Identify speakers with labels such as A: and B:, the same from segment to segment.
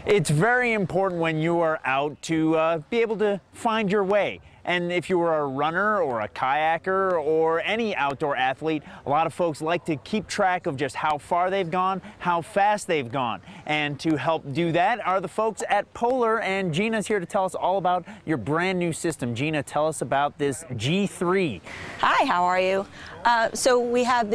A: It's very important when you are out to be able to find your way. And if you are a runner or a kayaker or any outdoor athlete, a lot of folks like to keep track of just how far they've gone, how fast they've gone. And to help do that are the folks at Polar, and Gina's here to tell us all about your brand new system. Gina, tell us about this G3.
B: Hi, how are you? So we have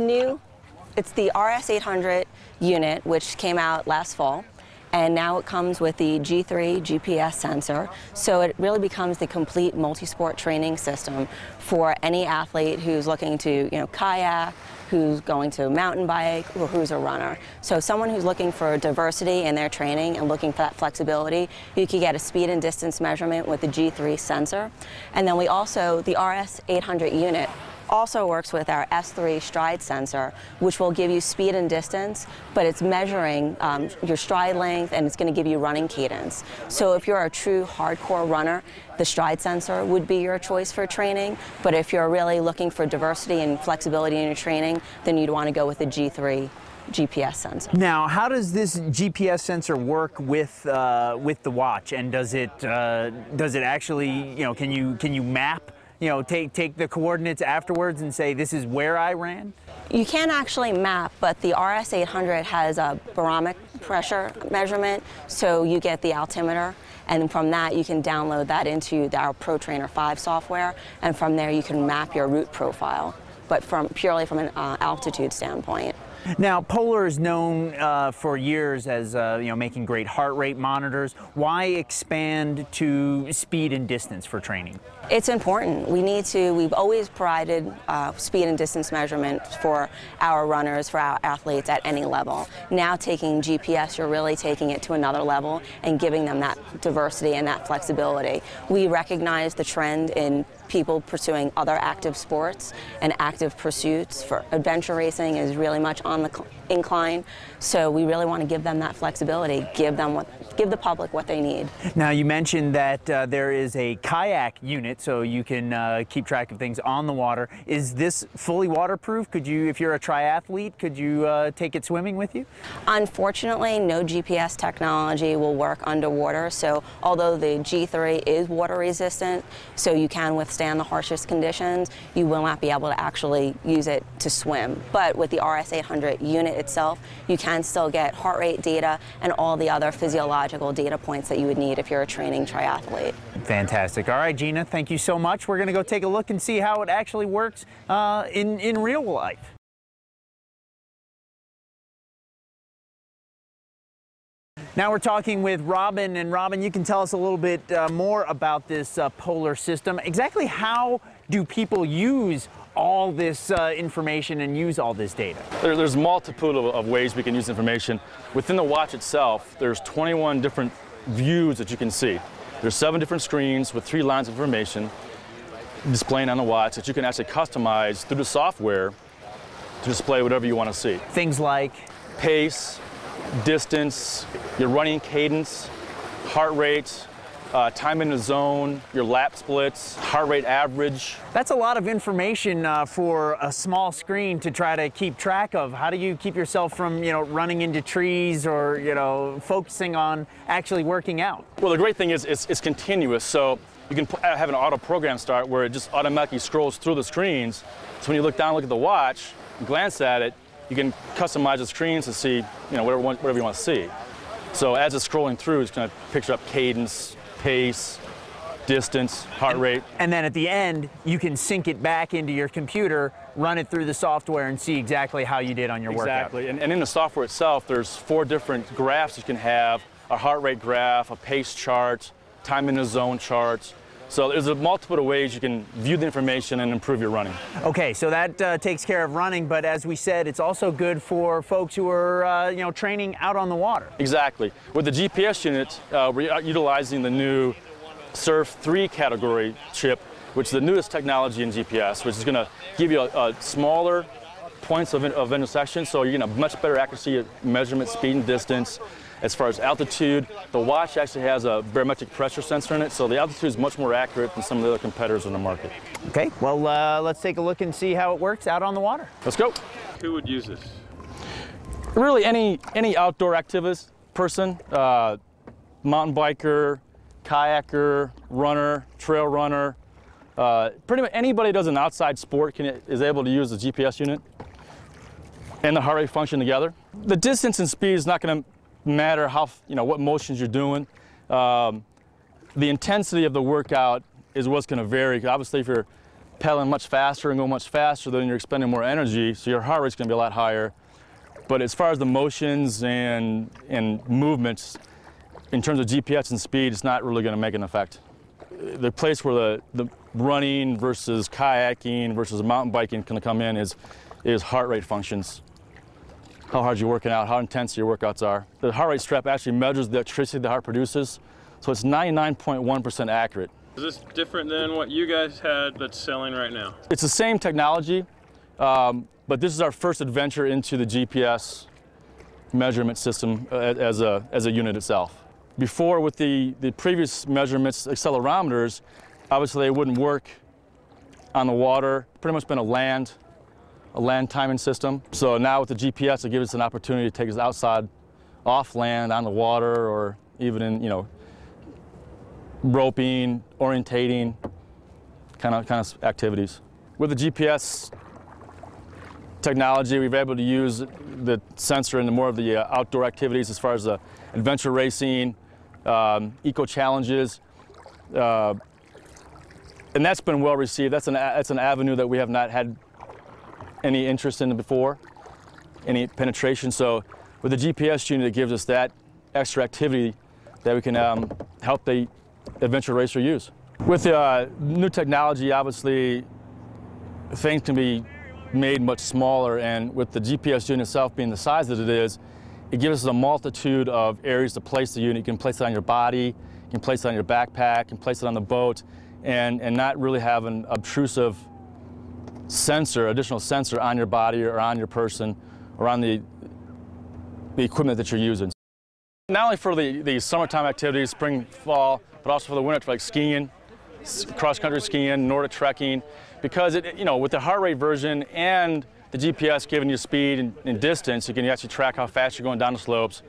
B: it's the RS800 unit, which came out last fall. And now it comes with the G3 GPS sensor, so it really becomes the complete multi-sport training system for any athlete who's looking to, kayak, who's going to mountain bike, or who's a runner. So someone who's looking for diversity in their training and looking for that flexibility, you can get a speed and distance measurement with the G3 sensor. And then the RS800 unit also works with our S3 stride sensor, which will give you speed and distance, but it's measuring your stride length, and it's going to give you running cadence. So if you're a true hardcore runner, the stride sensor would be your choice for training, but if you're really looking for diversity and flexibility in your training, then you'd want to go with the G3 GPS sensor.
A: Now, how does this GPS sensor work with the watch, and does it actually, can you map, take the coordinates afterwards and say, this is where I ran?
B: You can actually map, but the RS800 has a barometric pressure measurement, so you get the altimeter, and from that you can download that into our Pro Trainer 5 software, and from there you can map your route profile, but purely from an altitude standpoint.
A: Now, Polar is known for years as making great heart rate monitors. Why expand to speed and distance for training?
B: It's important. We've always provided speed and distance measurement for our runners, for our athletes at any level. Now taking GPS, you're really taking it to another level and giving them that diversity and that flexibility. We recognize the trend in people pursuing other active sports and active pursuits. For adventure racing is really much on the incline, so we really want to give them that flexibility, give the public what they need.
A: Now, you mentioned that there is a kayak unit, so you can keep track of things on the water. Is this fully waterproof? Could you, if you're a triathlete, could you take it swimming with you?
B: Unfortunately, no GPS technology will work underwater, so although the G3 is water resistant, so you can withstand the harshest conditions, you will not be able to actually use it to swim. But with the RS800 unit itself, you can still get heart rate data and all the other physiological data points that you would need if you're a training triathlete.
A: Fantastic. All right, Gina, thank you so much. We're going to go take a look and see how it actually works in real life. Now we're talking with Robin, and Robin, you can tell us a little bit more about this Polar system. Exactly how do people use all this information and use all this data?
C: There's multiple of ways we can use information. Within the watch itself, there's 21 different views that you can see. There's 7 different screens with 3 lines of information displaying on the watch that you can actually customize through the software to display whatever you want to see.
A: Things like
C: pace, distance, your running cadence, heart rate, time in the zone, your lap splits, heart rate average.
A: That's a lot of information for a small screen to try to keep track of. How do you keep yourself from, running into trees or, focusing on actually working out?
C: Well, the great thing is it's continuous, so you can have an auto program start where it just automatically scrolls through the screens. So when you look down, look at the watch, glance at it, you can customize the screens to see, whatever you want to see. So as it's scrolling through, it's going to picture up cadence, pace, distance, heart rate. And
A: then at the end, you can sync it back into your computer, run it through the software, and see exactly how you did on your workout.
C: Exactly. And in the software itself, there's 4 different graphs you can have: a heart rate graph, a pace chart, time in the zone chart. So there's a multiple of ways you can view the information and improve your running.
A: Okay, so that takes care of running, but as we said, it's also good for folks who are training out on the water.
C: Exactly. With the GPS unit, we're utilizing the new Surf 3 category chip, which is the newest technology in GPS, which is going to give you a smaller points of intersection, so you're going to have much better accuracy at measurement, speed, and distance. As far as altitude, the watch actually has a barometric pressure sensor in it, so the altitude is much more accurate than some of the other competitors in the market.
A: Okay, well, let's take a look and see how it works out on the water.
C: Let's go.
D: Who would use this?
C: Really, any outdoor activist person. mountain biker, kayaker, runner, trail runner, pretty much anybody who does an outside sport is able to use the GPS unit and the heart rate function together. The distance and speed is not going to matter what motions you're doing. The intensity of the workout is what's going to vary. Obviously, if you're pedaling much faster and going much faster, then you're expending more energy, so your heart rate's going to be a lot higher. But as far as the motions and movements, in terms of GPS and speed, it's not really going to make an effect. The place where the running versus kayaking versus mountain biking can come in is heart rate functions. How hard you're working out, how intense your workouts are. The heart rate strap actually measures the electricity the heart produces, so it's 99.1% accurate.
D: Is this different than what you guys had that's selling right now?
C: It's the same technology, but this is our first adventure into the GPS measurement system as a unit itself. Before, with the previous measurements, accelerometers, obviously they wouldn't work on the water. Pretty much been a land timing system. So now with the GPS, it gives us an opportunity to take us outside, off land, on the water, or even in, roping, orientating, kind of activities. With the GPS technology, we've been able to use the sensor into more of the outdoor activities as far as the adventure racing, eco challenges, and that's been well received. That's an avenue that we have not had any interest in before, any penetration. So with the GPS unit, it gives us that extra activity that we can help the adventure racer use. With new technology, obviously, things can be made much smaller, and with the GPS unit itself being the size that it is, it gives us a multitude of areas to place the unit. You can place it on your body, you can place it on your backpack, you can place it on the boat, and not really have an obtrusive additional sensor on your body or on your person or on the equipment that you're using. Not only for the summertime activities, spring, fall, but also for the winter, like skiing, cross-country skiing, Nordic trekking, because with the heart rate version and the GPS giving you speed and distance, you can actually track how fast you're going down the slopes,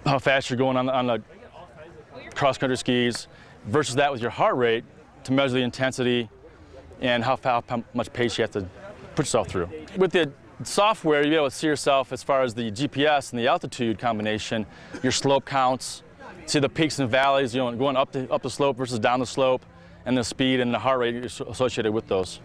C: how fast you're going on the cross-country skis, versus that with your heart rate to measure the intensity and how much pace you have to put yourself through. With the software, you'll be able to see yourself as far as the GPS and the altitude combination, your slope counts, see the peaks and valleys, going up the slope versus down the slope, and the speed and the heart rate associated with those.